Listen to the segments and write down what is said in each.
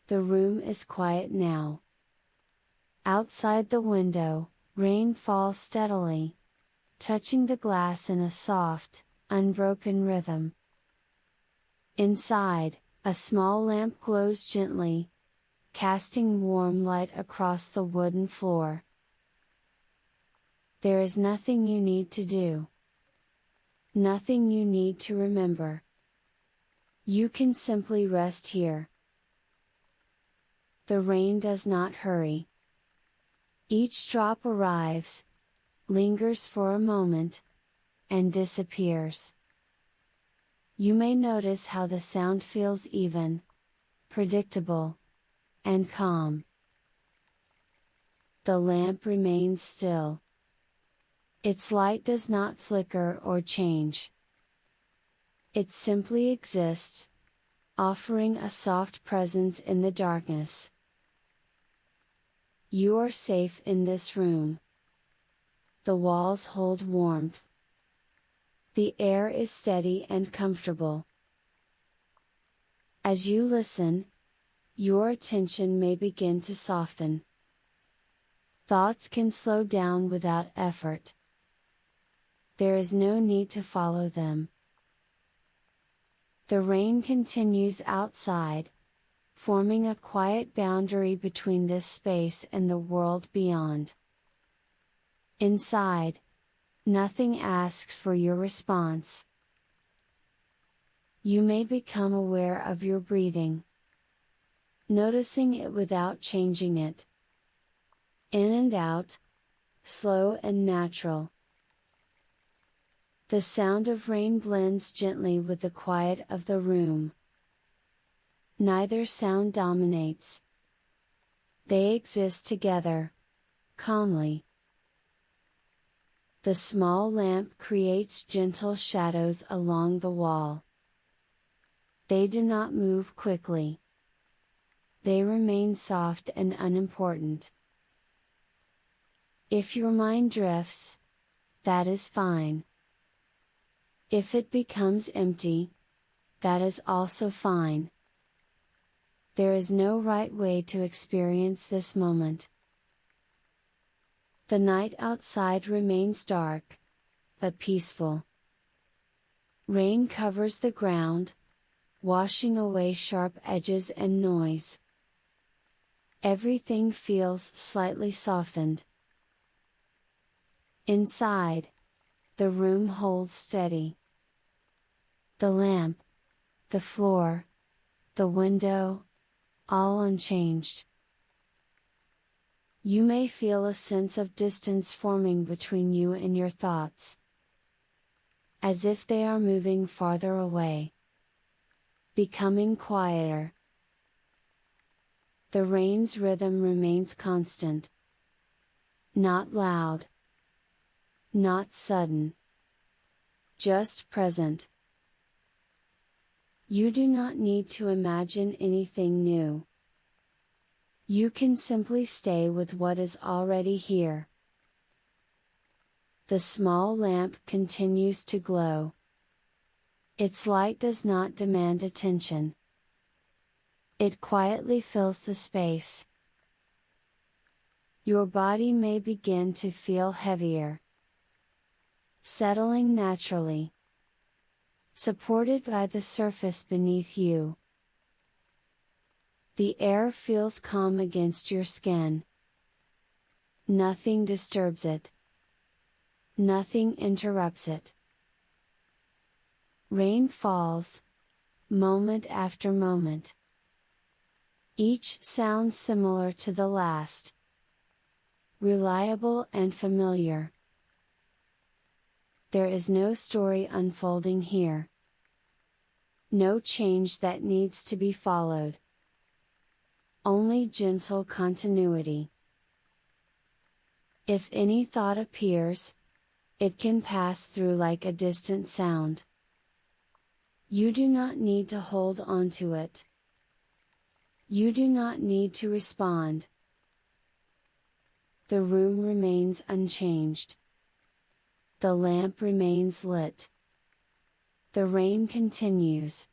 The room is quiet now. Outside the window, rain falls steadily, touching the glass in a soft, unbroken rhythm. Inside, a small lamp glows gently, casting warm light across the wooden floor. There is nothing you need to do. Nothing you need to remember. You can simply rest here. The rain does not hurry. Each drop arrives, lingers for a moment, and disappears. You may notice how the sound feels even, predictable, and calm. The lamp remains still. Its light does not flicker or change. It simply exists, offering a soft presence in the darkness. You are safe in this room. The walls hold warmth. The air is steady and comfortable. As you listen, your attention may begin to soften. Thoughts can slow down without effort. There is no need to follow them. The rain continues outside, forming a quiet boundary between this space and the world beyond. Inside, nothing asks for your response. You may become aware of your breathing, noticing it without changing it. In and out, slow and natural. The sound of rain blends gently with the quiet of the room. Neither sound dominates. They exist together, calmly. The small lamp creates gentle shadows along the wall. They do not move quickly. They remain soft and unimportant. If your mind drifts, that is fine. If it becomes empty, that is also fine. There is no right way to experience this moment. The night outside remains dark, but peaceful. Rain covers the ground, washing away sharp edges and noise. Everything feels slightly softened. Inside, the room holds steady. The lamp, the floor, the window, all unchanged. You may feel a sense of distance forming between you and your thoughts, as if they are moving farther away, becoming quieter. The rain's rhythm remains constant. Not loud. Not sudden. Just present. You do not need to imagine anything new. You can simply stay with what is already here. The small lamp continues to glow. Its light does not demand attention. It quietly fills the space. Your body may begin to feel heavier, settling naturally, supported by the surface beneath you. The air feels calm against your skin. Nothing disturbs it. Nothing interrupts it. Rain falls, moment after moment. Each sound similar to the last. Reliable and familiar. There is no story unfolding here. No change that needs to be followed. Only gentle continuity. If any thought appears, it can pass through like a distant sound. You do not need to hold on to it. You do not need to respond. The room remains unchanged. The lamp remains lit. The rain continues.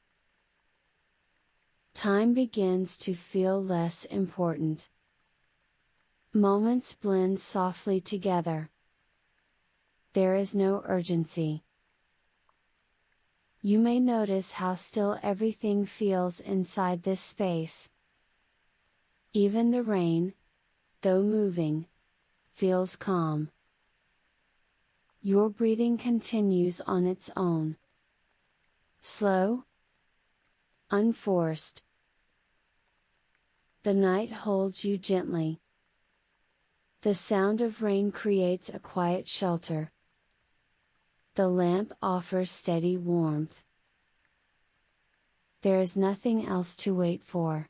Time begins to feel less important. Moments blend softly together. There is no urgency. You may notice how still everything feels inside this space. Even the rain, though moving, feels calm. Your breathing continues on its own. Slow, unforced. The night holds you gently. The sound of rain creates a quiet shelter. The lamp offers steady warmth. There is nothing else to wait for.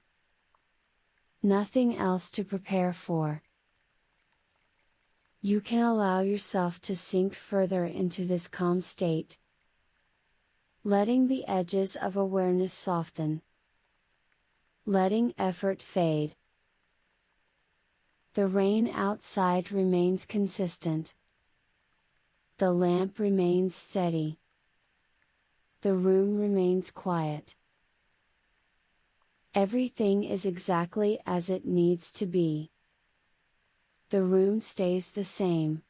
Nothing else to prepare for. You can allow yourself to sink further into this calm state, letting the edges of awareness soften. Letting effort fade. The rain outside remains consistent. The lamp remains steady. The room remains quiet. Everything is exactly as it needs to be. The room stays the same.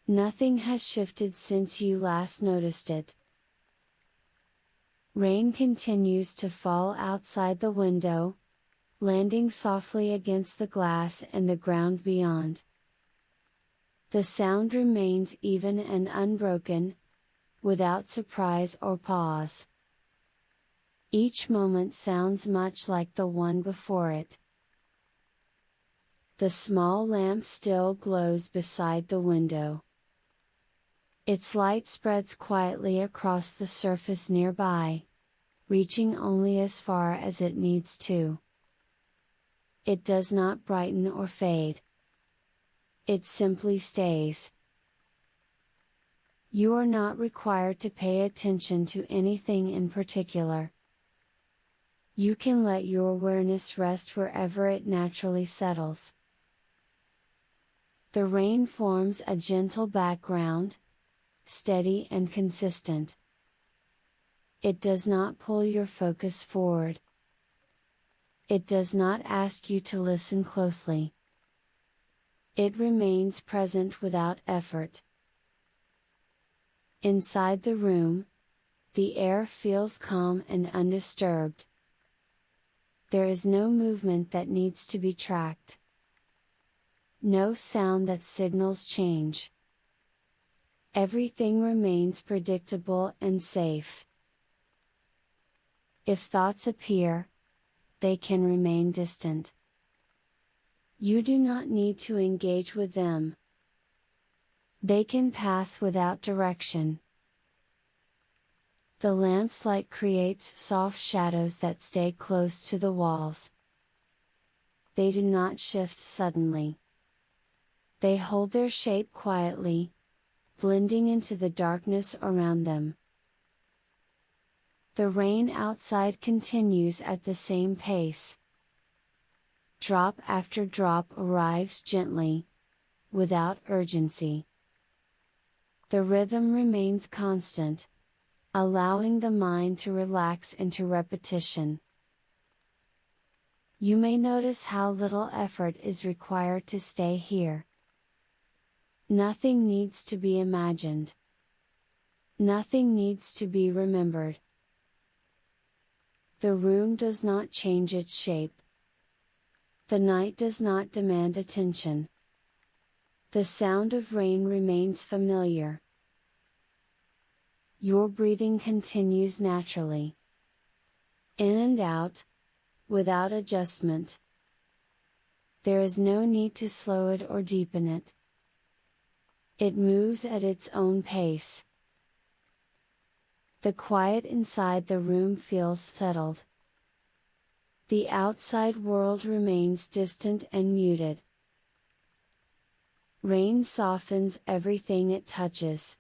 Nothing has shifted since you last noticed it. Rain continues to fall outside the window, landing softly against the glass and the ground beyond. The sound remains even and unbroken, without surprise or pause. Each moment sounds much like the one before it. The small lamp still glows beside the window. Its light spreads quietly across the surface nearby, reaching only as far as it needs to. It does not brighten or fade. It simply stays. You are not required to pay attention to anything in particular. You can let your awareness rest wherever it naturally settles. The rain forms a gentle background, steady and consistent. It does not pull your focus forward. It does not ask you to listen closely. It remains present without effort. Inside the room, the air feels calm and undisturbed. There is no movement that needs to be tracked. No sound that signals change. Everything remains predictable and safe. If thoughts appear, they can remain distant. You do not need to engage with them. They can pass without direction. The lamp's light creates soft shadows that stay close to the walls. They do not shift suddenly. They hold their shape quietly, blending into the darkness around them. The rain outside continues at the same pace. Drop after drop arrives gently, without urgency. The rhythm remains constant, allowing the mind to relax into repetition. You may notice how little effort is required to stay here. Nothing needs to be imagined. Nothing needs to be remembered. The room does not change its shape. The night does not demand attention. The sound of rain remains familiar. Your breathing continues naturally. In and out, without adjustment. There is no need to slow it or deepen it. It moves at its own pace. The quiet inside the room feels settled. The outside world remains distant and muted. Rain softens everything it touches.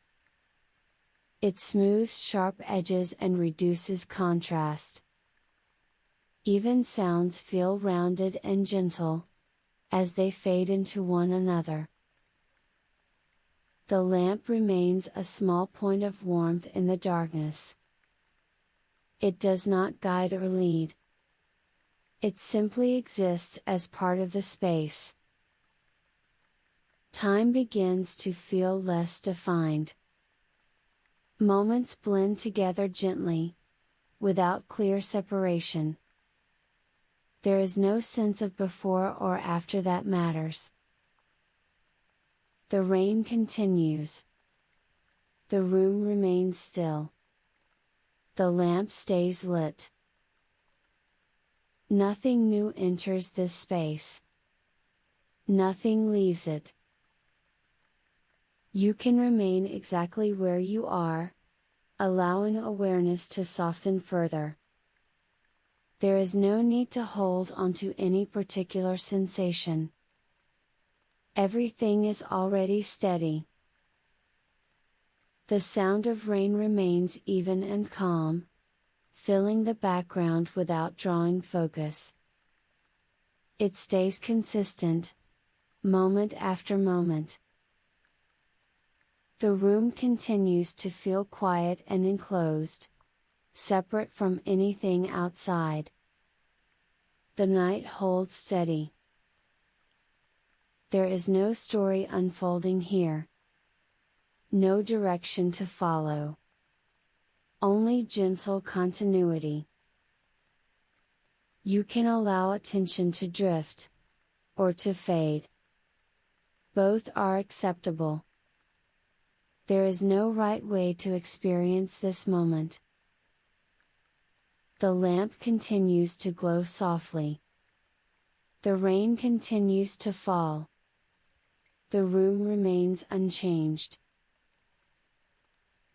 It smooths sharp edges and reduces contrast. Even sounds feel rounded and gentle, as they fade into one another. The lamp remains a small point of warmth in the darkness. It does not guide or lead. It simply exists as part of the space. Time begins to feel less defined. Moments blend together gently, without clear separation. There is no sense of before or after that matters. The rain continues. The room remains still. The lamp stays lit. Nothing new enters this space. Nothing leaves it. You can remain exactly where you are, allowing awareness to soften further. There is no need to hold onto any particular sensation. Everything is already steady. The sound of rain remains even and calm, filling the background without drawing focus. It stays consistent, moment after moment. The room continues to feel quiet and enclosed, separate from anything outside. The night holds steady. There is no story unfolding here. No direction to follow. Only gentle continuity. You can allow attention to drift, or to fade. Both are acceptable. There is no right way to experience this moment. The lamp continues to glow softly. The rain continues to fall. The room remains unchanged.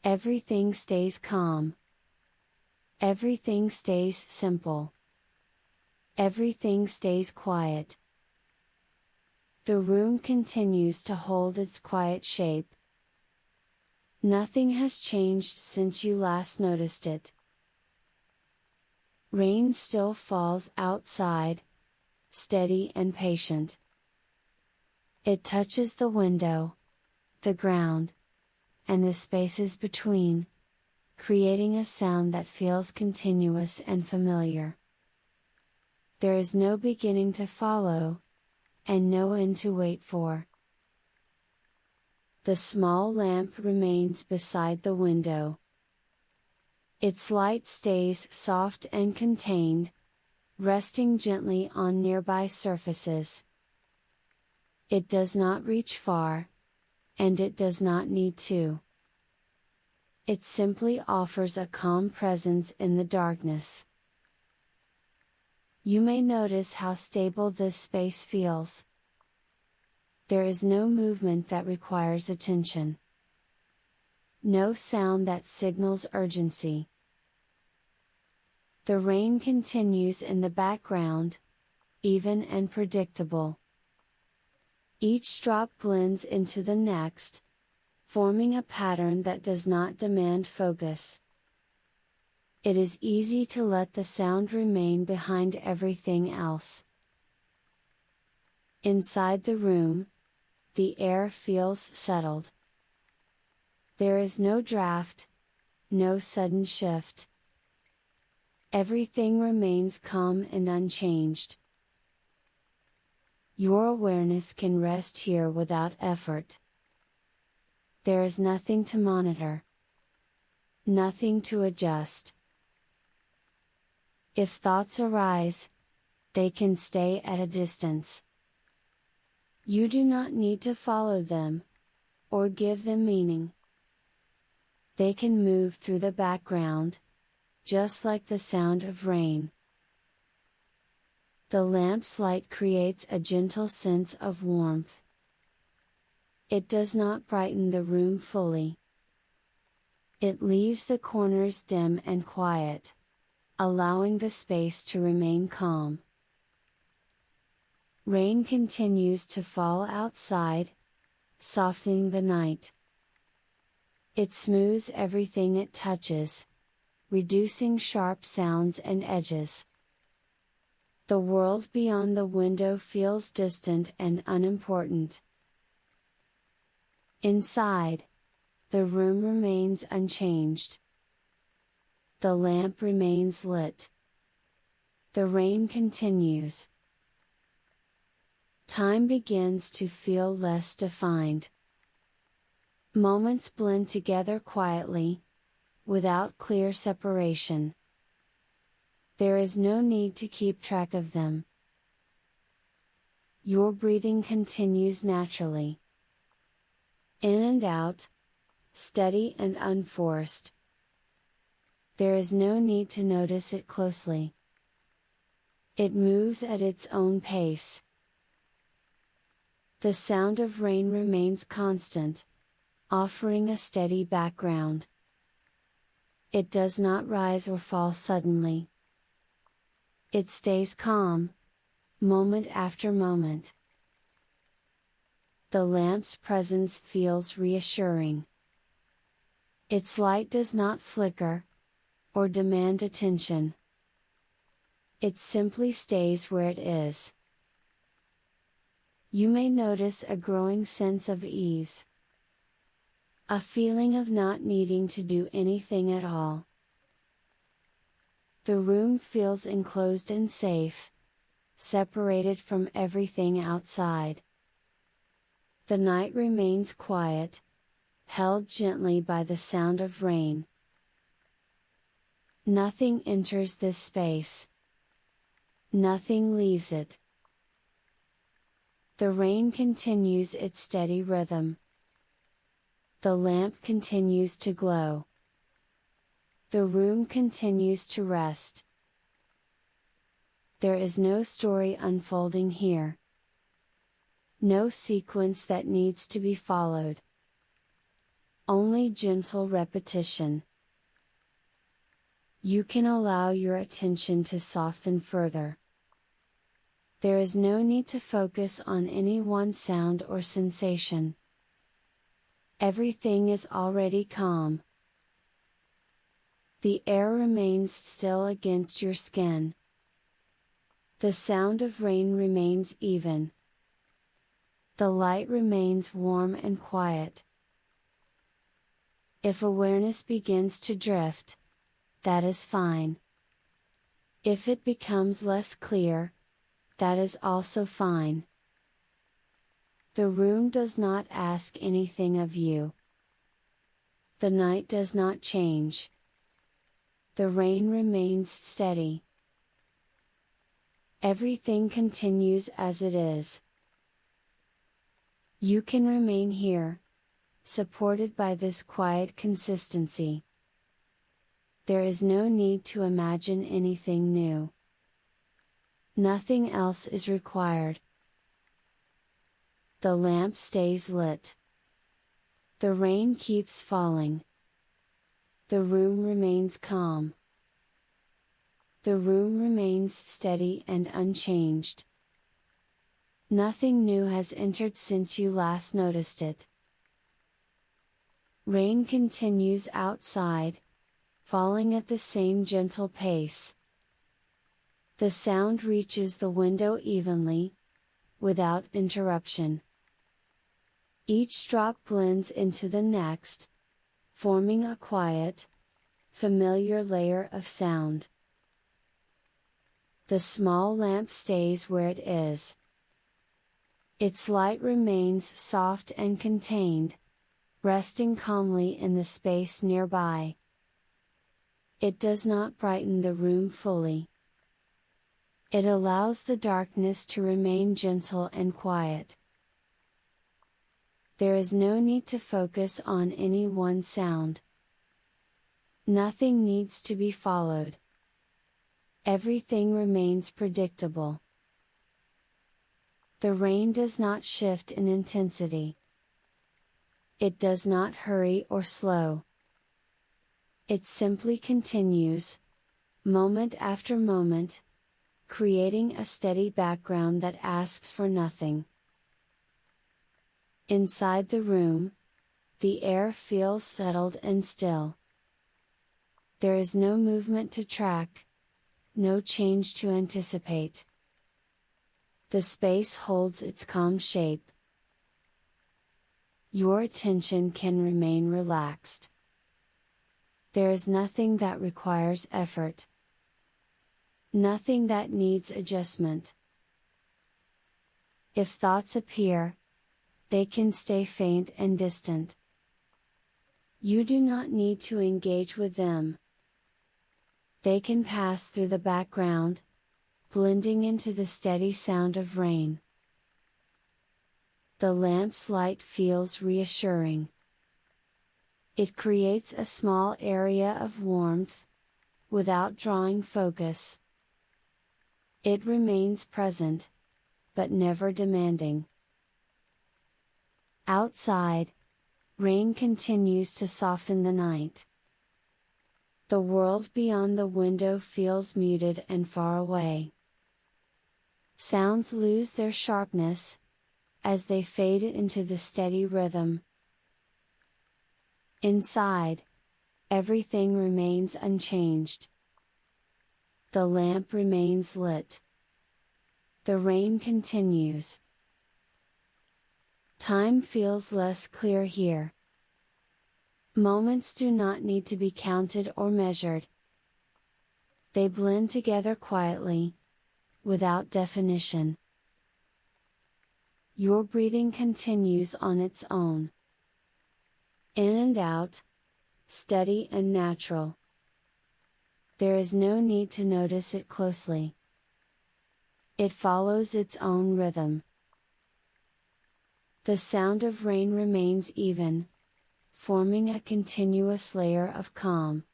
Everything stays calm. Everything stays simple. Everything stays quiet. The room continues to hold its quiet shape. Nothing has changed since you last noticed it. Rain still falls outside, steady and patient. It touches the window, the ground, and the spaces between, creating a sound that feels continuous and familiar. There is no beginning to follow, and no end to wait for. The small lamp remains beside the window. Its light stays soft and contained, resting gently on nearby surfaces. It does not reach far, and it does not need to. It simply offers a calm presence in the darkness. You may notice how stable this space feels. There is no movement that requires attention. No sound that signals urgency. The rain continues in the background, even and predictable. Each drop blends into the next, forming a pattern that does not demand focus. It is easy to let the sound remain behind everything else. Inside the room, the air feels settled. There is no draft, no sudden shift. Everything remains calm and unchanged. Your awareness can rest here without effort. There is nothing to monitor. Nothing to adjust. If thoughts arise, they can stay at a distance. You do not need to follow them, or give them meaning. They can move through the background, just like the sound of rain. The lamp's light creates a gentle sense of warmth. It does not brighten the room fully. It leaves the corners dim and quiet, allowing the space to remain calm. Rain continues to fall outside, softening the night. It smooths everything it touches, reducing sharp sounds and edges. The world beyond the window feels distant and unimportant. Inside, the room remains unchanged. The lamp remains lit. The rain continues. Time begins to feel less defined. Moments blend together quietly, without clear separation. There is no need to keep track of them. Your breathing continues naturally. In and out, steady and unforced. There is no need to notice it closely. It moves at its own pace. The sound of rain remains constant, offering a steady background. It does not rise or fall suddenly. It stays calm, moment after moment. The lamp's presence feels reassuring. Its light does not flicker, or demand attention. It simply stays where it is. You may notice a growing sense of ease. A feeling of not needing to do anything at all. The room feels enclosed and safe, separated from everything outside. The night remains quiet, held gently by the sound of rain. Nothing enters this space. Nothing leaves it. The rain continues its steady rhythm. The lamp continues to glow. The room continues to rest. There is no story unfolding here. No sequence that needs to be followed. Only gentle repetition. You can allow your attention to soften further. There is no need to focus on any one sound or sensation. Everything is already calm. The air remains still against your skin. The sound of rain remains even. The light remains warm and quiet. If awareness begins to drift, that is fine. If it becomes less clear, that is also fine. The room does not ask anything of you. The night does not change. The rain remains steady. Everything continues as it is. You can remain here, supported by this quiet consistency. There is no need to imagine anything new. Nothing else is required. The lamp stays lit. The rain keeps falling. The room remains calm. The room remains steady and unchanged. Nothing new has entered since you last noticed it. Rain continues outside, falling at the same gentle pace. The sound reaches the window evenly, without interruption. Each drop blends into the next, forming a quiet, familiar layer of sound. The small lamp stays where it is. Its light remains soft and contained, resting calmly in the space nearby. It does not brighten the room fully. It allows the darkness to remain gentle and quiet. There is no need to focus on any one sound. Nothing needs to be followed. Everything remains predictable. The rain does not shift in intensity. It does not hurry or slow. It simply continues, moment after moment, creating a steady background that asks for nothing. Inside the room, the air feels settled and still. There is no movement to track, no change to anticipate. The space holds its calm shape. Your attention can remain relaxed. There is nothing that requires effort. nothing that needs adjustment. If thoughts appear, they can stay faint and distant. You do not need to engage with them. They can pass through the background, blending into the steady sound of rain. The lamp's light feels reassuring. It creates a small area of warmth, without drawing focus. It remains present, but never demanding. Outside, rain continues to soften the night. The world beyond the window feels muted and far away. Sounds lose their sharpness, as they fade into the steady rhythm. Inside, everything remains unchanged. The lamp remains lit. The rain continues. Time feels less clear here. Moments do not need to be counted or measured. They blend together quietly, without definition. Your breathing continues on its own. In and out, steady and natural. There is no need to notice it closely. It follows its own rhythm. The sound of rain remains even, forming a continuous layer of calm.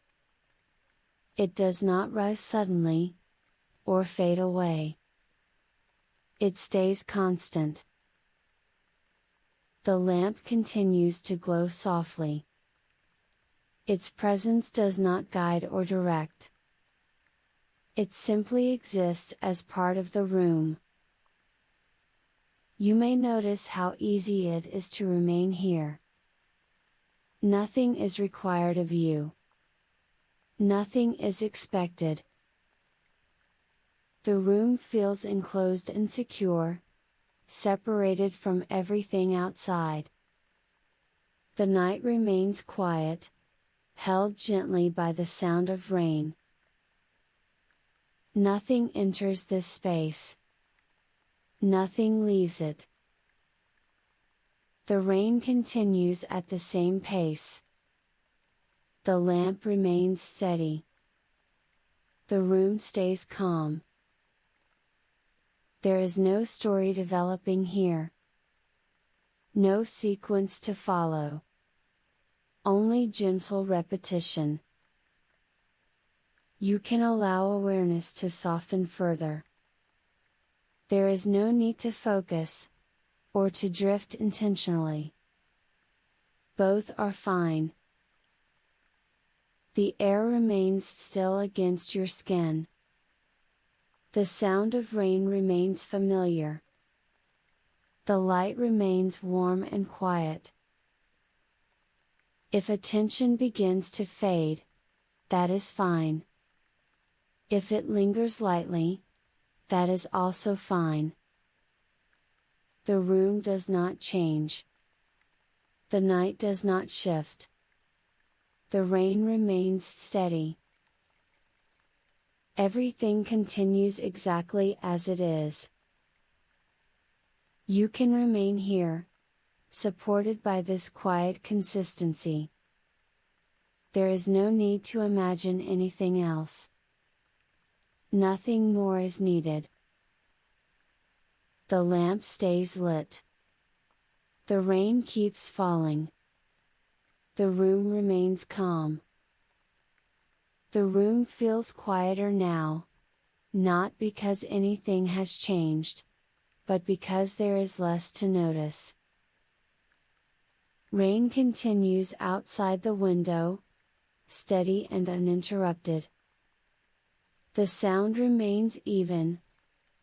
It does not rise suddenly, or fade away. It stays constant. The lamp continues to glow softly. Its presence does not guide or direct. It simply exists as part of the room. You may notice how easy it is to remain here. Nothing is required of you. Nothing is expected. The room feels enclosed and secure, separated from everything outside. The night remains quiet, held gently by the sound of rain. Nothing enters this space. Nothing leaves it. The rain continues at the same pace. The lamp remains steady. The room stays calm. There is no story developing here. No sequence to follow. Only gentle repetition. You can allow awareness to soften further. There is no need to focus, or to drift intentionally. Both are fine. The air remains still against your skin. The sound of rain remains familiar. The light remains warm and quiet. If attention begins to fade, that is fine. If it lingers lightly, that is also fine. The room does not change. The night does not shift. The rain remains steady. Everything continues exactly as it is. You can remain here, supported by this quiet consistency. There is no need to imagine anything else. Nothing more is needed. The lamp stays lit. The rain keeps falling. The room remains calm. The room feels quieter now, not because anything has changed, but because there is less to notice. Rain continues outside the window, steady and uninterrupted. The sound remains even,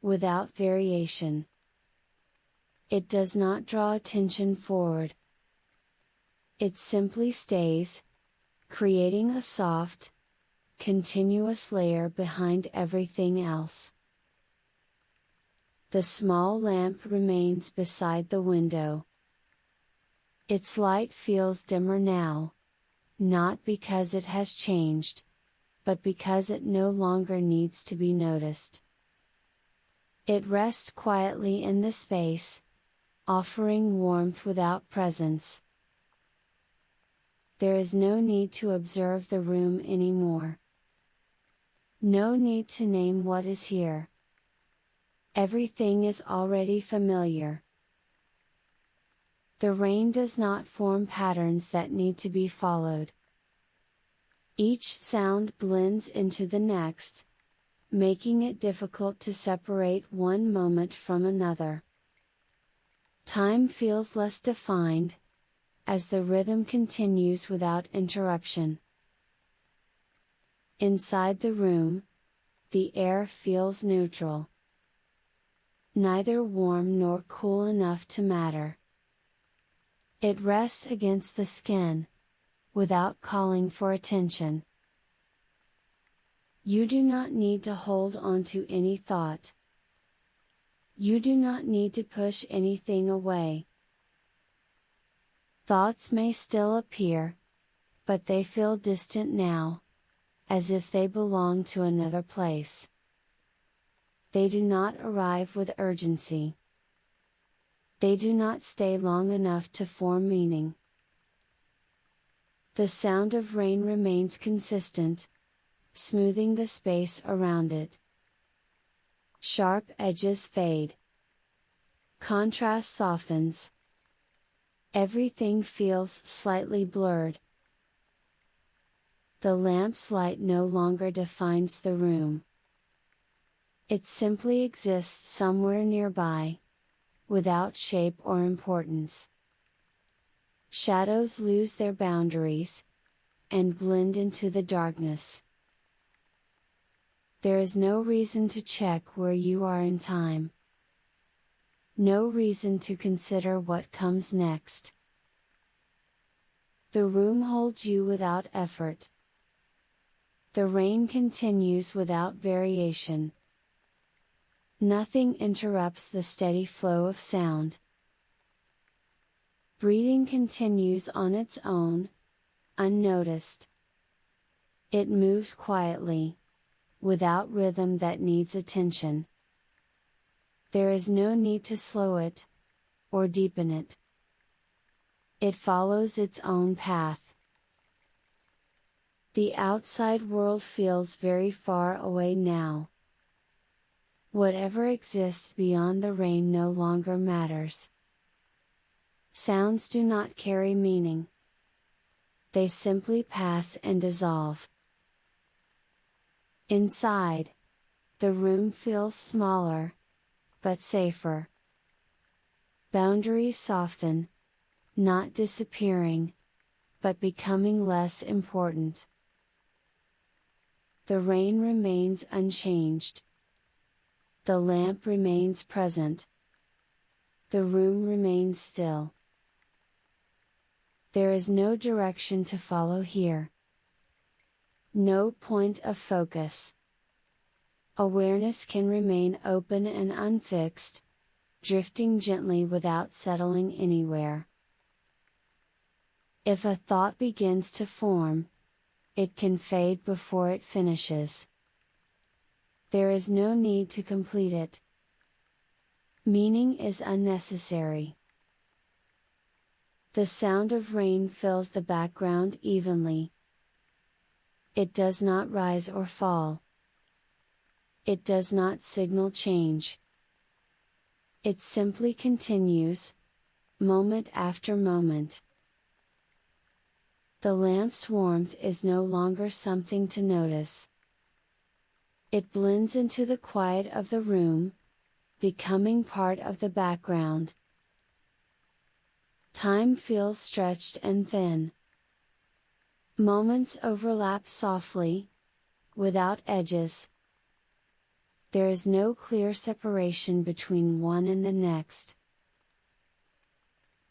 without variation. It does not draw attention forward. It simply stays, creating a soft, continuous layer behind everything else. The small lamp remains beside the window. Its light feels dimmer now, not because it has changed, but because it no longer needs to be noticed. It rests quietly in the space, offering warmth without presence. There is no need to observe the room anymore. No need to name what is here. Everything is already familiar. The rain does not form patterns that need to be followed. Each sound blends into the next, making it difficult to separate one moment from another. Time feels less defined, as the rhythm continues without interruption. Inside the room, the air feels neutral. Neither warm nor cool enough to matter. It rests against the skin, without calling for attention. You do not need to hold on to any thought. You do not need to push anything away. Thoughts may still appear, but they feel distant now, as if they belong to another place. They do not arrive with urgency. They do not stay long enough to form meaning. The sound of rain remains consistent, smoothing the space around it. Sharp edges fade. Contrast softens. Everything feels slightly blurred. The lamp's light no longer defines the room. It simply exists somewhere nearby, without shape or importance. Shadows lose their boundaries, and blend into the darkness. There is no reason to check where you are in time. No reason to consider what comes next. The room holds you without effort. The rain continues without variation. Nothing interrupts the steady flow of sound. Breathing continues on its own, unnoticed. It moves quietly, without rhythm that needs attention. There is no need to slow it, or deepen it. It follows its own path. The outside world feels very far away now. Whatever exists beyond the rain no longer matters. Sounds do not carry meaning. They simply pass and dissolve. Inside, the room feels smaller, but safer. Boundaries soften, not disappearing, but becoming less important. The rain remains unchanged. The lamp remains present. The room remains still. There is no direction to follow here. No point of focus. Awareness can remain open and unfixed, drifting gently without settling anywhere. If a thought begins to form, it can fade before it finishes. There is no need to complete it. Meaning is unnecessary. The sound of rain fills the background evenly. It does not rise or fall. It does not signal change. It simply continues, moment after moment. The lamp's warmth is no longer something to notice. It blends into the quiet of the room, becoming part of the background. Time feels stretched and thin. Moments overlap softly, without edges. There is no clear separation between one and the next.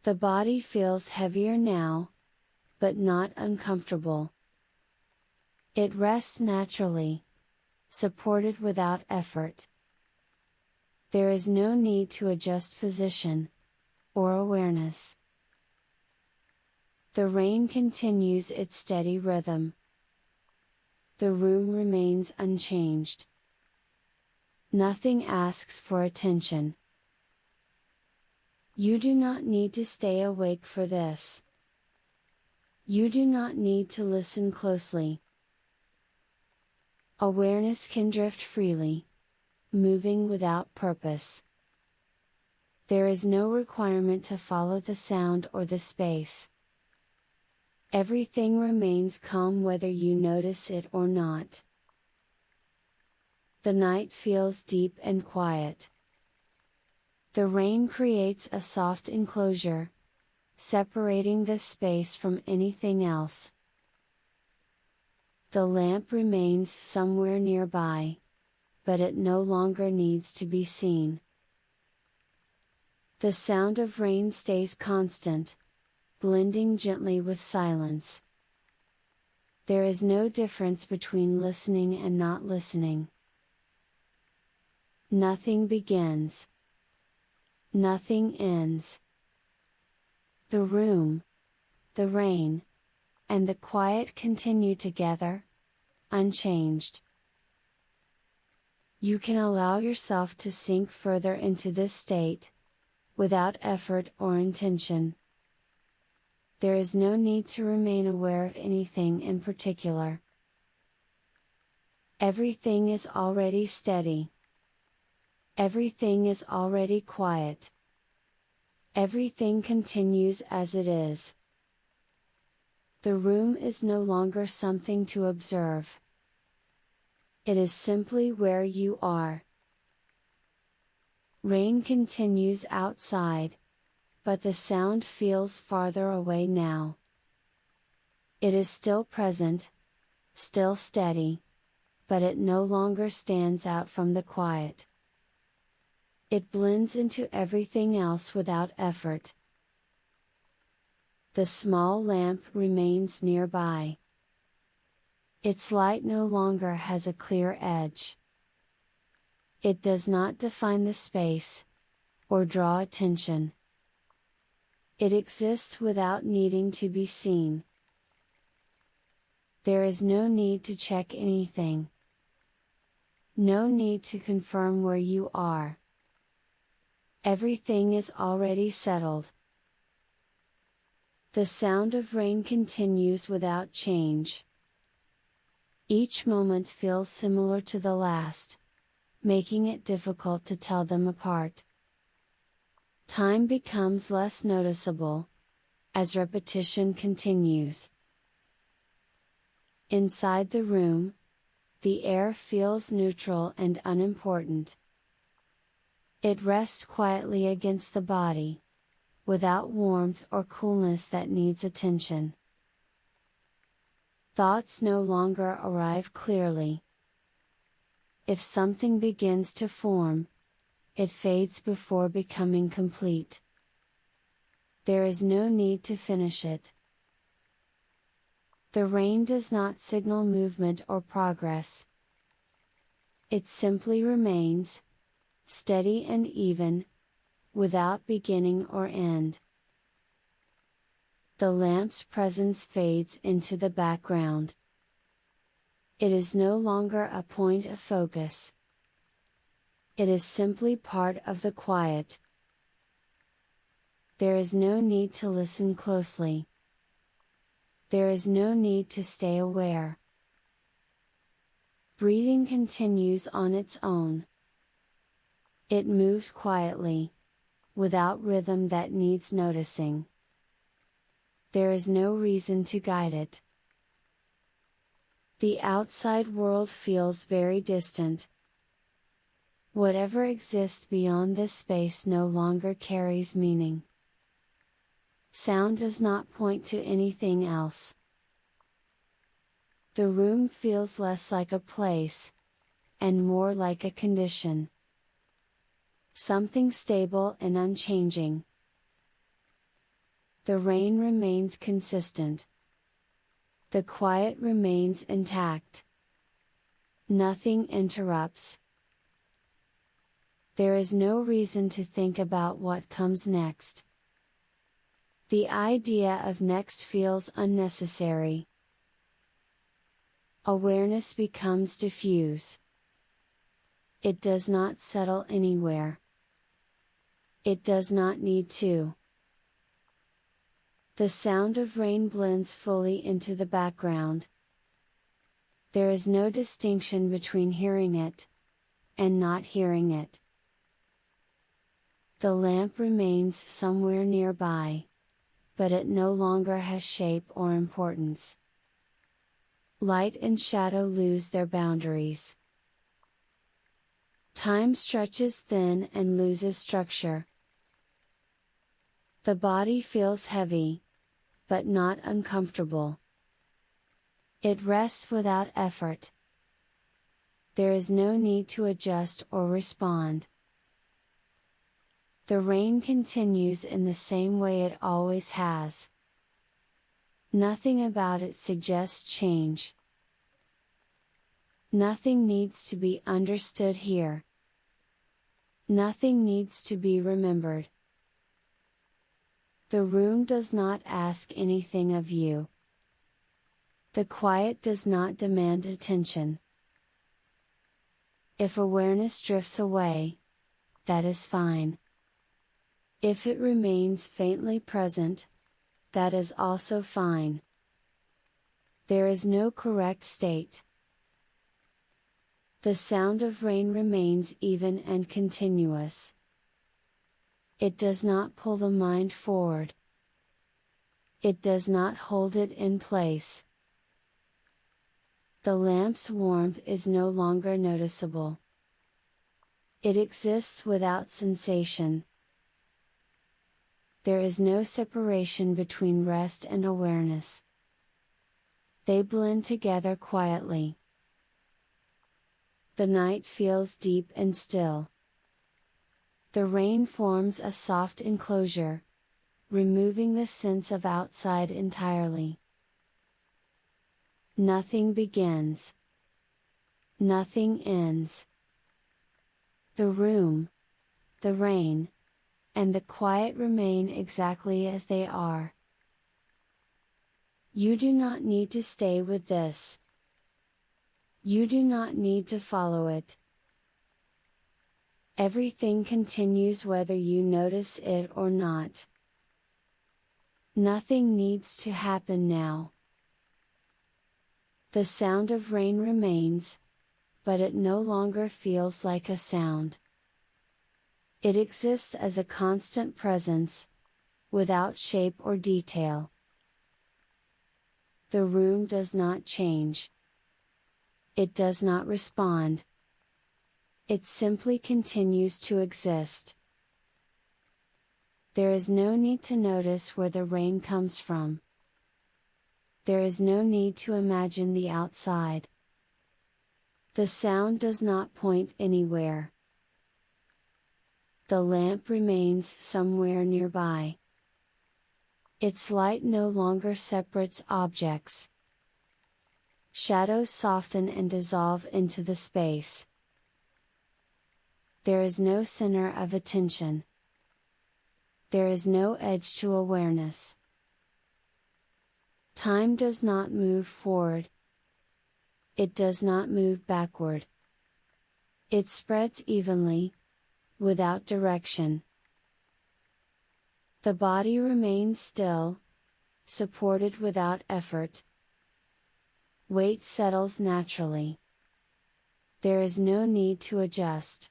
The body feels heavier now, but not uncomfortable. It rests naturally, supported without effort. There is no need to adjust position, or awareness. The rain continues its steady rhythm. the room remains unchanged. Nothing asks for attention. You do not need to stay awake for this. You do not need to listen closely. Awareness can drift freely, moving without purpose. There is no requirement to follow the sound or the space. Everything remains calm whether you notice it or not. The night feels deep and quiet. The rain creates a soft enclosure, separating this space from anything else. The lamp remains somewhere nearby, but it no longer needs to be seen. The sound of rain stays constant, blending gently with silence. There is no difference between listening and not listening. Nothing begins. Nothing ends. The room, the rain, and the quiet continue together, unchanged. You can allow yourself to sink further into this state, without effort or intention. There is no need to remain aware of anything in particular. Everything is already steady. Everything is already quiet. Everything continues as it is. The room is no longer something to observe. It is simply where you are. Rain continues outside, but the sound feels farther away now. It is still present, still steady, but it no longer stands out from the quiet. It blends into everything else without effort. The small lamp remains nearby. Its light no longer has a clear edge. It does not define the space, or draw attention. It exists without needing to be seen. There is no need to check anything. No need to confirm where you are. Everything is already settled. The sound of rain continues without change. Each moment feels similar to the last, making it difficult to tell them apart. Time becomes less noticeable, as repetition continues. Inside the room, the air feels neutral and unimportant. It rests quietly against the body, without warmth or coolness that needs attention. Thoughts no longer arrive clearly. If something begins to form, it fades before becoming complete. There is no need to finish it. The rain does not signal movement or progress. It simply remains, steady and even, without beginning or end. The lamp's presence fades into the background. It is no longer a point of focus. It is simply part of the quiet. There is no need to listen closely. There is no need to stay aware. Breathing continues on its own. It moves quietly, without rhythm that needs noticing. There is no reason to guide it. The outside world feels very distant. Whatever exists beyond this space no longer carries meaning. Sound does not point to anything else. The room feels less like a place, and more like a condition. Something stable and unchanging. The rain remains consistent. The quiet remains intact. Nothing interrupts. There is no reason to think about what comes next. The idea of next feels unnecessary. Awareness becomes diffuse. It does not settle anywhere. It does not need to. The sound of rain blends fully into the background. There is no distinction between hearing it and not hearing it. The lamp remains somewhere nearby, but it no longer has shape or importance. Light and shadow lose their boundaries. Time stretches thin and loses structure. The body feels heavy, but not uncomfortable. It rests without effort. There is no need to adjust or respond. The rain continues in the same way it always has. Nothing about it suggests change. Nothing needs to be understood here. Nothing needs to be remembered. The room does not ask anything of you. The quiet does not demand attention. If awareness drifts away, that is fine. If it remains faintly present, that is also fine. There is no correct state. The sound of rain remains even and continuous. It does not pull the mind forward. It does not hold it in place. The lamp's warmth is no longer noticeable. It exists without sensation. There is no separation between rest and awareness. They blend together quietly. The night feels deep and still. The rain forms a soft enclosure, removing the sense of outside entirely. Nothing begins. Nothing ends. The room, the rain, and the quiet remain exactly as they are. You do not need to stay with this. You do not need to follow it. Everything continues whether you notice it or not. Nothing needs to happen now. The sound of rain remains, but it no longer feels like a sound. It exists as a constant presence, without shape or detail. The room does not change. It does not respond. It simply continues to exist. There is no need to notice where the rain comes from. There is no need to imagine the outside. The sound does not point anywhere. The lamp remains somewhere nearby. Its light no longer separates objects. Shadows soften and dissolve into the space. There is no center of attention. There is no edge to awareness. Time does not move forward. It does not move backward. It spreads evenly, without direction. The body remains still, supported without effort. Weight settles naturally. There is no need to adjust.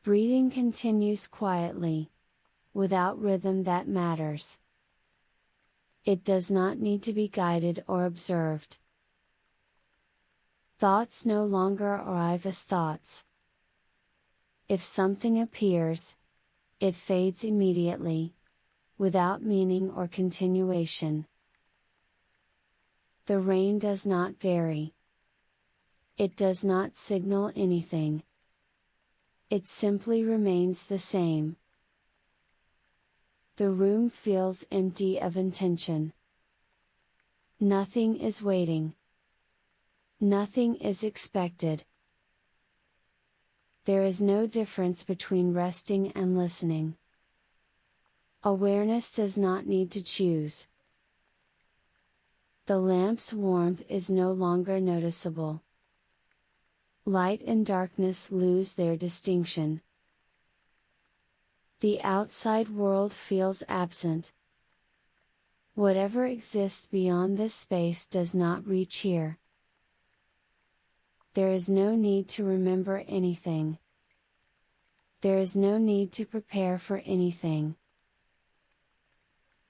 Breathing continues quietly, without rhythm that matters. It does not need to be guided or observed. Thoughts no longer arrive as thoughts. If something appears, it fades immediately, without meaning or continuation. The rain does not vary. It does not signal anything. It simply remains the same. The room feels empty of intention. Nothing is waiting. Nothing is expected. There is no difference between resting and listening. Awareness does not need to choose. The lamp's warmth is no longer noticeable. Light and darkness lose their distinction. The outside world feels absent. Whatever exists beyond this space does not reach here. There is no need to remember anything. There is no need to prepare for anything.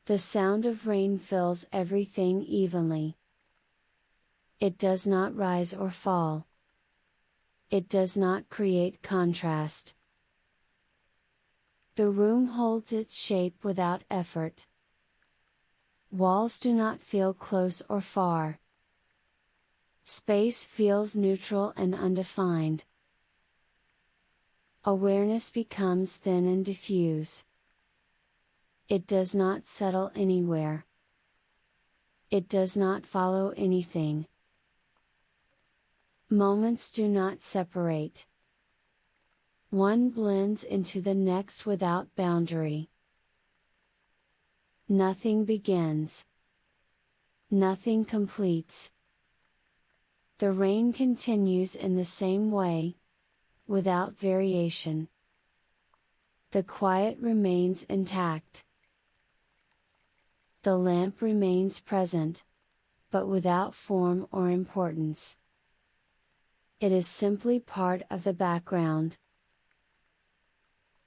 The sound of rain fills everything evenly. It does not rise or fall. It does not create contrast. The room holds its shape without effort. Walls do not feel close or far. Space feels neutral and undefined. Awareness becomes thin and diffuse. It does not settle anywhere. It does not follow anything. Moments do not separate. One blends into the next without boundary. Nothing begins. Nothing completes. The rain continues in the same way, without variation. The quiet remains intact. The lamp remains present, but without form or importance. It is simply part of the background.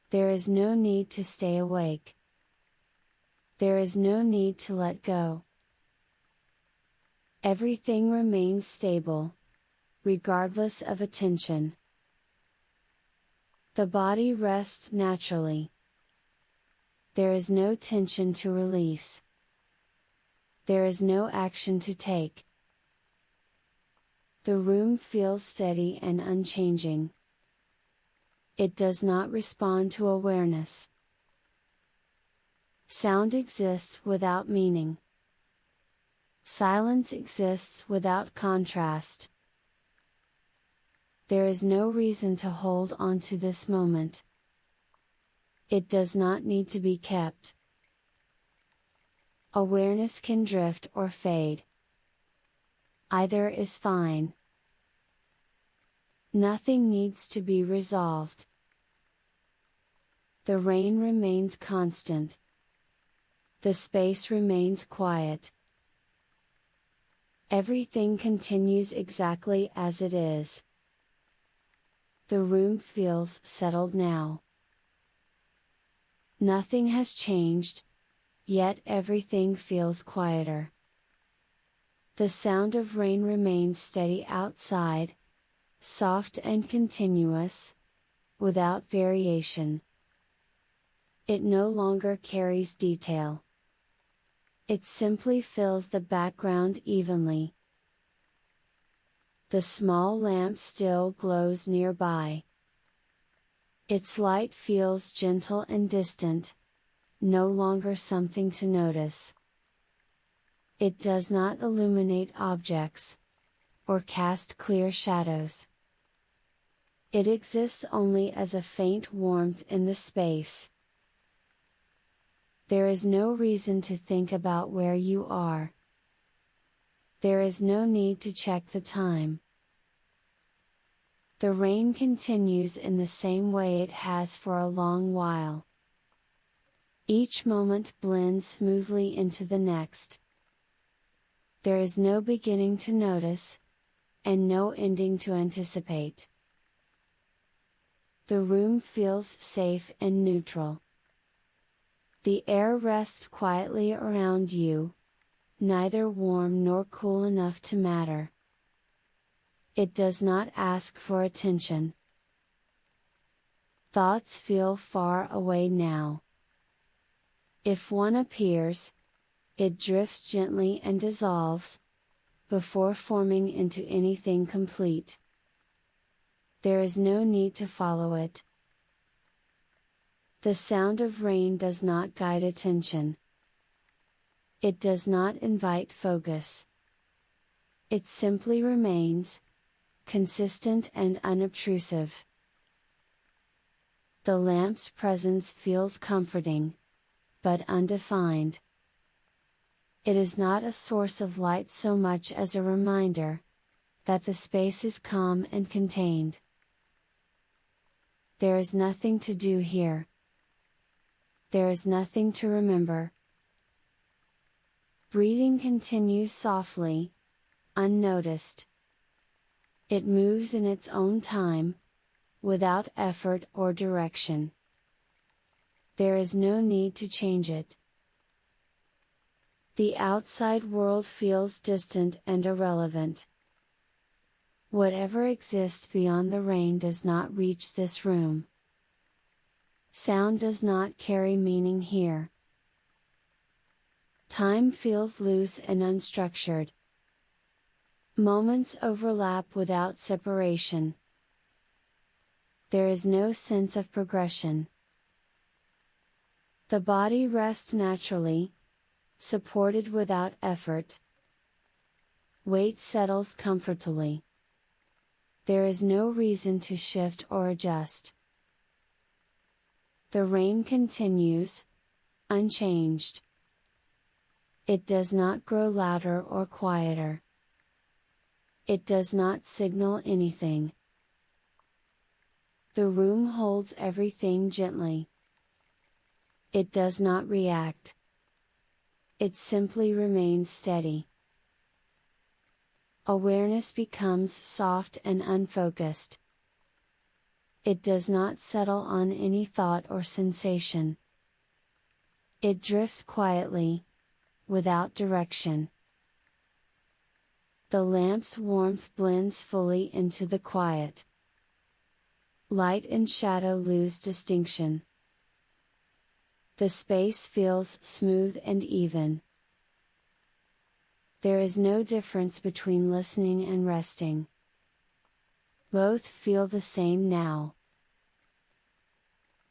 There is no need to stay awake. There is no need to let go. Everything remains stable, regardless of attention. The body rests naturally. There is no tension to release. There is no action to take. The room feels steady and unchanging. It does not respond to awareness. Sound exists without meaning. Silence exists without contrast. There is no reason to hold on to this moment. It does not need to be kept. Awareness can drift or fade. Either is fine. Nothing needs to be resolved. The rain remains constant. The space remains quiet. Everything continues exactly as it is. The room feels settled now. Nothing has changed, yet everything feels quieter. The sound of rain remains steady outside, soft and continuous, without variation. It no longer carries detail. It simply fills the background evenly. The small lamp still glows nearby. Its light feels gentle and distant, no longer something to notice. It does not illuminate objects, or cast clear shadows. It exists only as a faint warmth in the space. There is no reason to think about where you are. There is no need to check the time. The rain continues in the same way it has for a long while. Each moment blends smoothly into the next. There is no beginning to notice, and no ending to anticipate. The room feels safe and neutral. The air rests quietly around you, neither warm nor cool enough to matter. It does not ask for attention. Thoughts feel far away now. If one appears, it drifts gently and dissolves, before forming into anything complete. There is no need to follow it. The sound of rain does not guide attention. It does not invite focus. It simply remains, consistent and unobtrusive. The lamp's presence feels comforting, but undefined. It is not a source of light so much as a reminder that the space is calm and contained. There is nothing to do here. There is nothing to remember. Breathing continues softly, unnoticed. It moves in its own time, without effort or direction. There is no need to change it. The outside world feels distant and irrelevant. Whatever exists beyond the rain does not reach this room. Sound does not carry meaning here. Time feels loose and unstructured. Moments overlap without separation. There is no sense of progression. The body rests naturally, supported without effort. Weight settles comfortably. There is no reason to shift or adjust. The rain continues, unchanged. It does not grow louder or quieter. It does not signal anything. The room holds everything gently. It does not react. It simply remains steady. Awareness becomes soft and unfocused. It does not settle on any thought or sensation. It drifts quietly, without direction. The lamp's warmth blends fully into the quiet. Light and shadow lose distinction. The space feels smooth and even. There is no difference between listening and resting. Both feel the same now.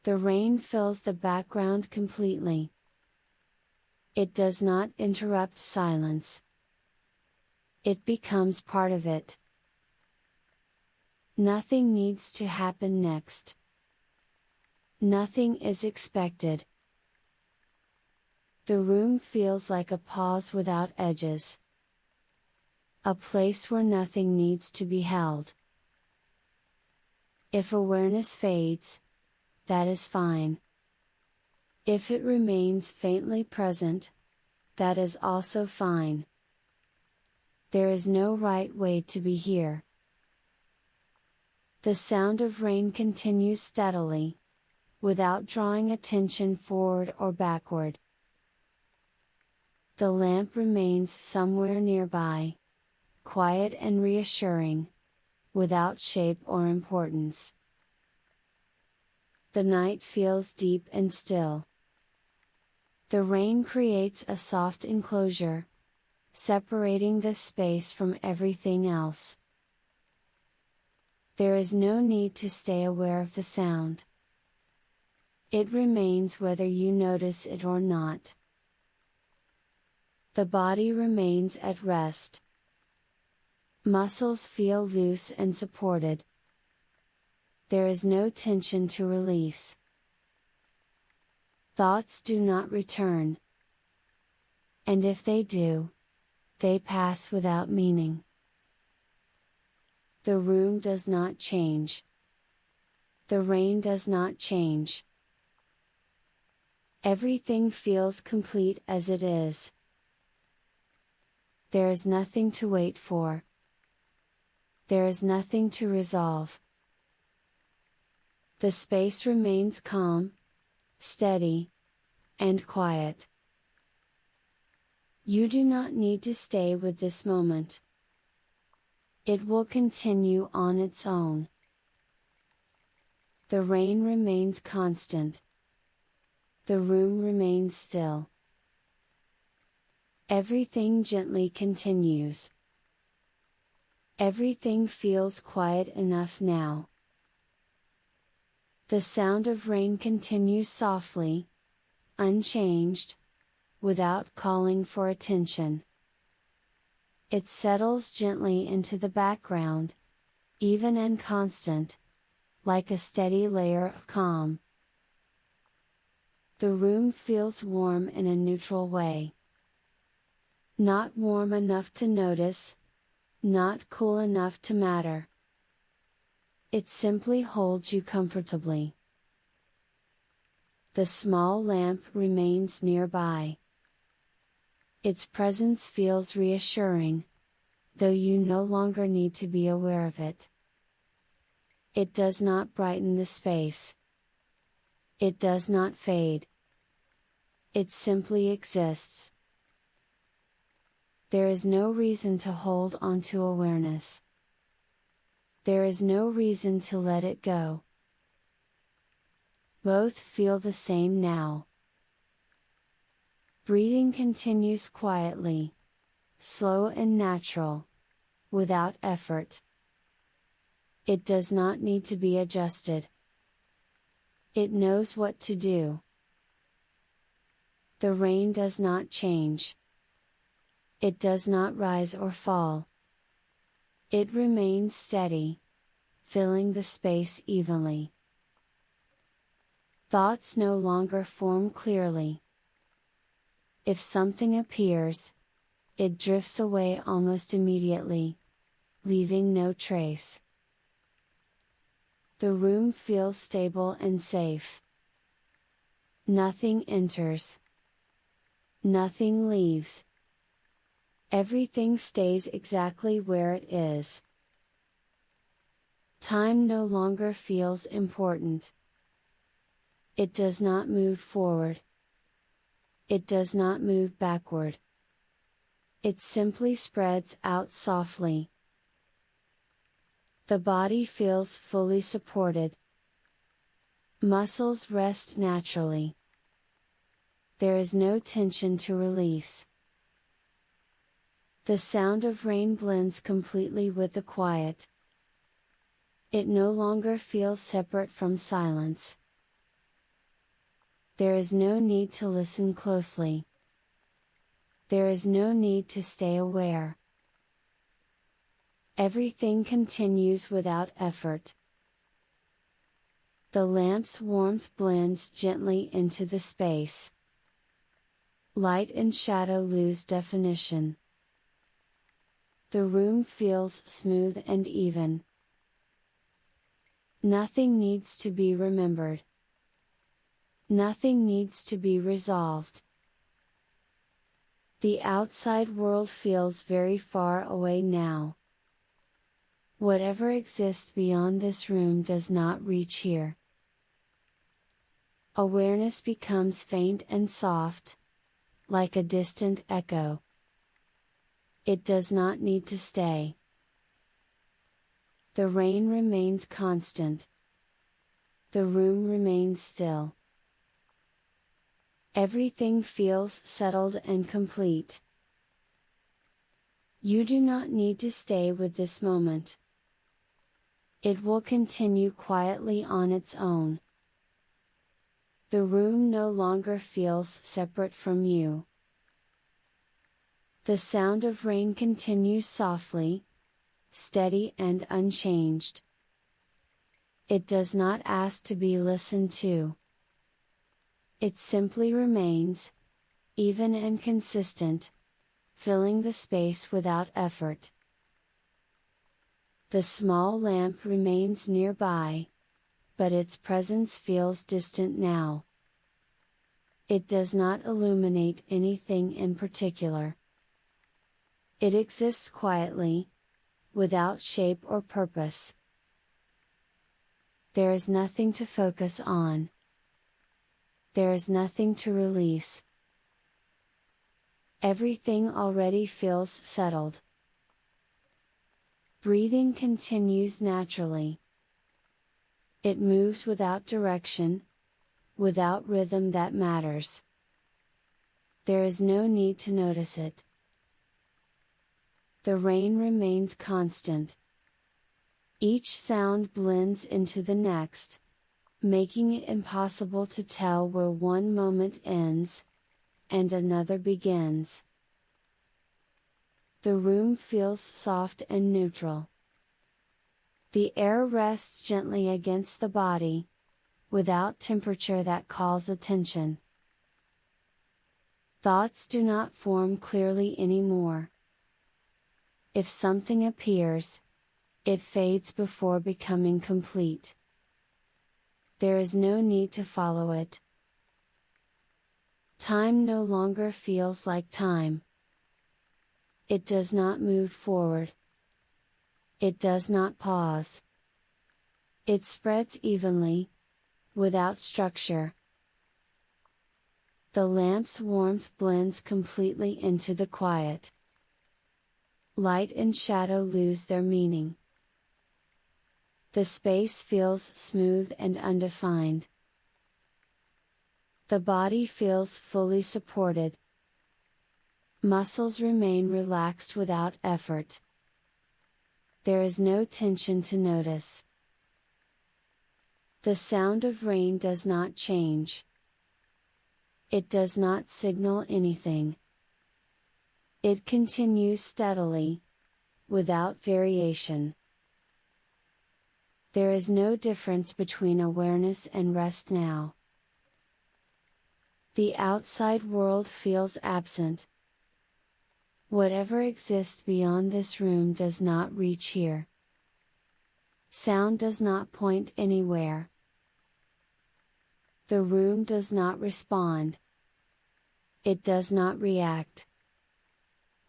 The rain fills the background completely. It does not interrupt silence. It becomes part of it. Nothing needs to happen next. Nothing is expected. The room feels like a pause without edges. A place where nothing needs to be held. If awareness fades, that is fine. If it remains faintly present, that is also fine. There is no right way to be here. The sound of rain continues steadily, without drawing attention forward or backward. The lamp remains somewhere nearby, quiet and reassuring, without shape or importance. The night feels deep and still. The rain creates a soft enclosure, separating this space from everything else. There is no need to stay aware of the sound. It remains whether you notice it or not. The body remains at rest. Muscles feel loose and supported. There is no tension to release. Thoughts do not return. And if they do, they pass without meaning. The room does not change. The rain does not change. Everything feels complete as it is. There is nothing to wait for. There is nothing to resolve. The space remains calm, steady, and quiet. You do not need to stay with this moment. It will continue on its own. The rain remains constant. The room remains still. Everything gently continues. Everything feels quiet enough now. The sound of rain continues softly, unchanged, without calling for attention. It settles gently into the background, even and constant, like a steady layer of calm. The room feels warm in a neutral way. Not warm enough to notice, not cool enough to matter. It simply holds you comfortably. The small lamp remains nearby. Its presence feels reassuring, though you no longer need to be aware of it. It does not brighten the space. It does not fade. It simply exists. There is no reason to hold on to awareness. There is no reason to let it go. Both feel the same now. Breathing continues quietly, slow and natural, without effort. It does not need to be adjusted. It knows what to do. The rain does not change. It does not rise or fall. It remains steady, filling the space evenly. Thoughts no longer form clearly. If something appears, it drifts away almost immediately, leaving no trace. The room feels stable and safe. Nothing enters. Nothing leaves. Everything stays exactly where it is. Time no longer feels important. It does not move forward. It does not move backward. It simply spreads out softly. The body feels fully supported. Muscles rest naturally. There is no tension to release. The sound of rain blends completely with the quiet. It no longer feels separate from silence. There is no need to listen closely. There is no need to stay aware. Everything continues without effort. The lamp's warmth blends gently into the space. Light and shadow lose definition. The room feels smooth and even. Nothing needs to be remembered. Nothing needs to be resolved. The outside world feels very far away now. Whatever exists beyond this room does not reach here. Awareness becomes faint and soft, like a distant echo. It does not need to stay. The rain remains constant. The room remains still. Everything feels settled and complete. You do not need to stay with this moment. It will continue quietly on its own. The room no longer feels separate from you. The sound of rain continues softly, steady and unchanged. It does not ask to be listened to. It simply remains, even and consistent, filling the space without effort. The small lamp remains nearby, but its presence feels distant now. It does not illuminate anything in particular. It exists quietly, without shape or purpose. There is nothing to focus on. There is nothing to release. Everything already feels settled. Breathing continues naturally. It moves without direction, without rhythm that matters. There is no need to notice it. The rain remains constant. Each sound blends into the next, making it impossible to tell where one moment ends, and another begins. The room feels soft and neutral. The air rests gently against the body, without temperature that calls attention. Thoughts do not form clearly anymore. If something appears, it fades before becoming complete. There is no need to follow it. Time no longer feels like time. It does not move forward. It does not pause. It spreads evenly, without structure. The lamp's warmth blends completely into the quiet. Light and shadow lose their meaning. The space feels smooth and undefined. The body feels fully supported. Muscles remain relaxed without effort. There is no tension to notice. The sound of rain does not change. It does not signal anything. It continues steadily, without variation. There is no difference between awareness and rest now. The outside world feels absent. Whatever exists beyond this room does not reach here. Sound does not point anywhere. The room does not respond. It does not react.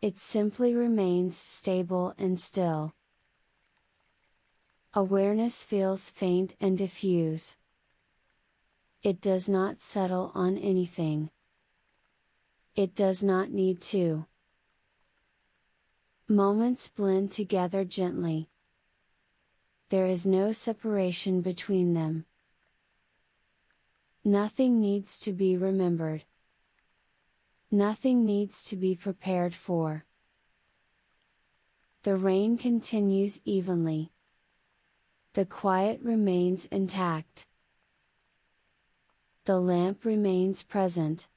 It simply remains stable and still. Awareness feels faint and diffuse. It does not settle on anything. It does not need to. Moments blend together gently. There is no separation between them. Nothing needs to be remembered. Nothing needs to be prepared for. The rain continues evenly. The quiet remains intact. The lamp remains present,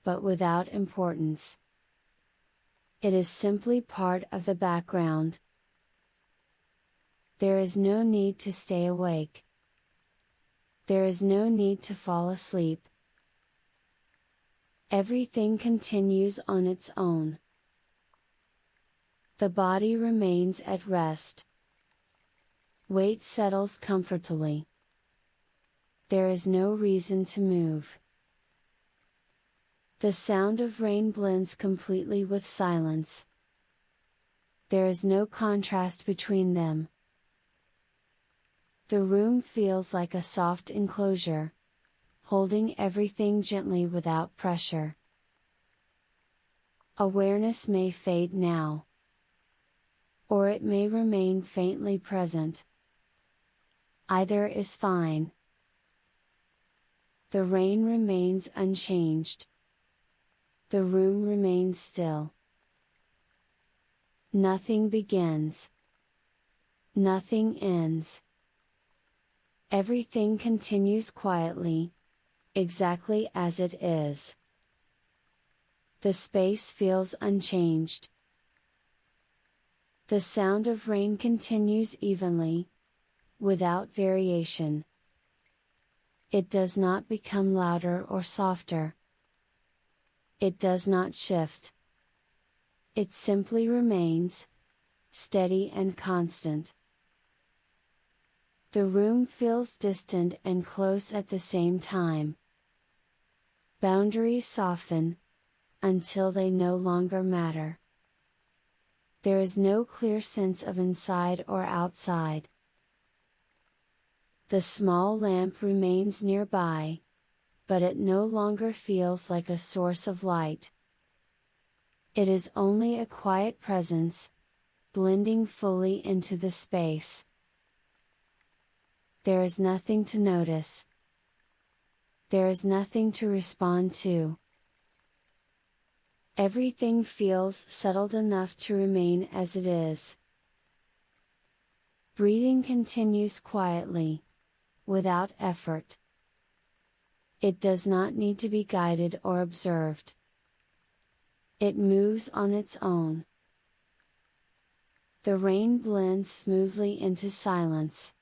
but without importance. It is simply part of the background. There is no need to stay awake. There is no need to fall asleep. Everything continues on its own. The body remains at rest. Weight settles comfortably. There is no reason to move. The sound of rain blends completely with silence. There is no contrast between them. The room feels like a soft enclosure, holding everything gently without pressure. Awareness may fade now, or it may remain faintly present. Either is fine. The rain remains unchanged. The room remains still. Nothing begins. Nothing ends. Everything continues quietly, exactly as it is. The space feels unchanged. The sound of rain continues evenly, without variation. It does not become louder or softer. It does not shift. It simply remains, steady and constant. The room feels distant and close at the same time. Boundaries soften, until they no longer matter. There is no clear sense of inside or outside. The small lamp remains nearby, but it no longer feels like a source of light. It is only a quiet presence, blending fully into the space. There is nothing to notice. There is nothing to respond to. Everything feels settled enough to remain as it is. Breathing continues quietly, without effort. It does not need to be guided or observed. It moves on its own. The rain blends smoothly into silence.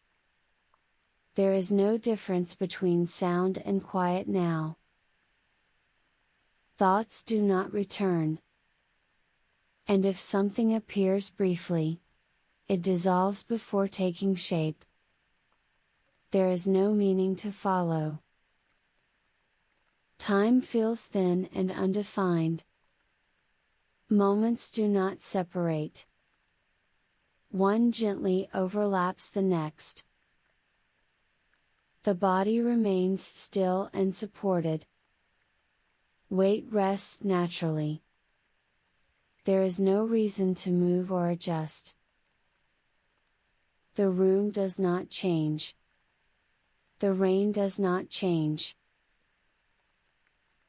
There is no difference between sound and quiet now. Thoughts do not return. And if something appears briefly, it dissolves before taking shape. There is no meaning to follow. Time feels thin and undefined. Moments do not separate. One gently overlaps the next. The body remains still and supported. Weight rests naturally. There is no reason to move or adjust. The room does not change. The rain does not change.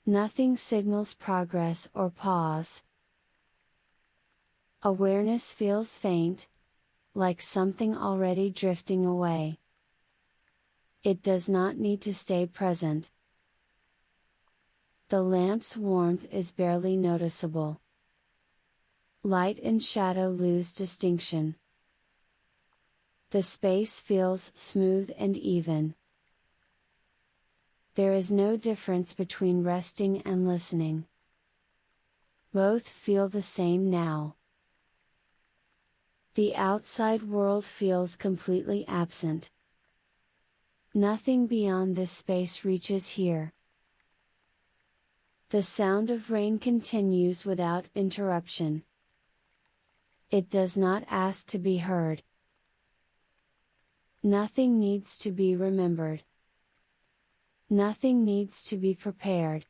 Nothing signals progress or pause. Awareness feels faint, like something already drifting away. It does not need to stay present. The lamp's warmth is barely noticeable. Light and shadow lose distinction. The space feels smooth and even. There is no difference between resting and listening. Both feel the same now. The outside world feels completely absent. Nothing beyond this space reaches here. The sound of rain continues without interruption. It does not ask to be heard. Nothing needs to be remembered. Nothing needs to be prepared.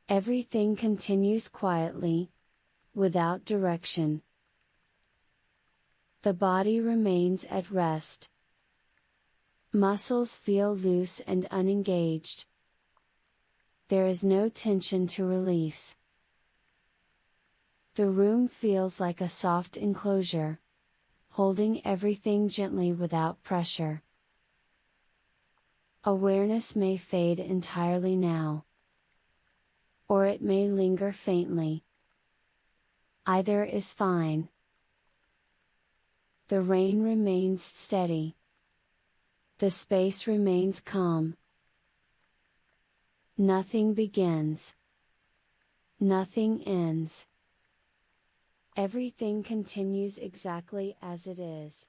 Everything continues quietly, without direction. The body remains at rest. Muscles feel loose and unengaged. There is no tension to release. The room feels like a soft enclosure, holding everything gently without pressure. Awareness may fade entirely now. Or it may linger faintly. Either is fine. The rain remains steady. The space remains calm. Nothing begins. Nothing ends. Everything continues exactly as it is.